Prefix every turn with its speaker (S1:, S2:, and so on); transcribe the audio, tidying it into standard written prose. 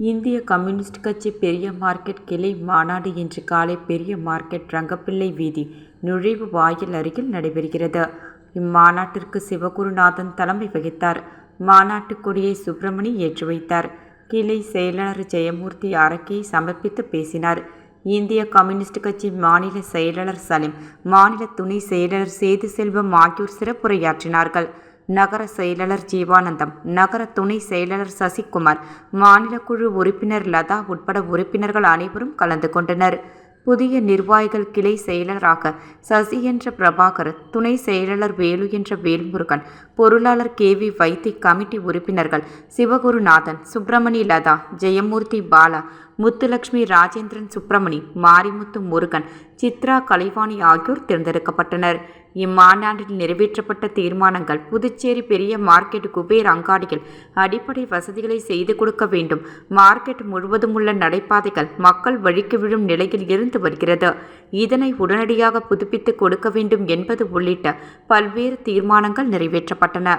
S1: இந்திய கம்யூனிஸ்ட் கட்சி பெரிய மார்க்கெட் கிளை மாநாடு இன்று காலை பெரிய மார்க்கெட் ரங்கப்பிள்ளை வீதி நுழைவு வாயில் அருகில் நடைபெறுகிறது. இம்மாநாட்டிற்கு சிவகுருநாதன் தலைமை வகித்தார். மாநாட்டு கொடியை சுப்பிரமணி ஏற்றி வைத்தார். கிளை செயலாளர் ஜெயமூர்த்தி அரக்கையை சமர்ப்பித்து பேசினார். இந்திய கம்யூனிஸ்ட் கட்சி மாநில செயலாளர் சலீம், மாநில துணை செயலாளர் சேது செல்வம் ஆகியோர் சிறப்புரையாற்றினார்கள். நகர செயலாளர் ஜீவானந்தம், நகர துணை செயலாளர் சசிகுமார், மாநில குழு உறுப்பினர் லதா உட்பட உறுப்பினர்கள் அனைவரும் கலந்து கொண்டனர். புதிய நிர்வாகிகள் கிளை செயலராக சசி என்ற பிரபாகர், துணை செயலாளர் வேலு என்ற வேல்முருகன், பொருளாளர் KV வைத்தி, கமிட்டி உறுப்பினர்கள் சிவகுருநாதன், சுப்பிரமணி, லதா, ஜெயமூர்த்தி, பாலா, முத்துலட்சுமி, ராஜேந்திரன், சுப்பிரமணி, மாரிமுத்து, முருகன், சித்ரா, கலைவாணி ஆகியோர் தேர்ந்தெடுக்கப்பட்டனர். இம்மாநாட்டில் நிறைவேற்றப்பட்ட தீர்மானங்கள்: புதுச்சேரி பெரிய மார்க்கெட் குபேர் அங்காடியில் அடிப்படை வசதிகளை செய்து கொடுக்க வேண்டும். மார்க்கெட் முழுவதும் உள்ள நடைபாதைகள் மக்கள் வழிக்கு விழும் நிலையில் இருந்து வருகிறது. இதனை உடனடியாக புதுப்பித்து கொடுக்க வேண்டும் என்பது உள்ளிட்ட பல்வேறு தீர்மானங்கள் நிறைவேற்றப்பட்டன.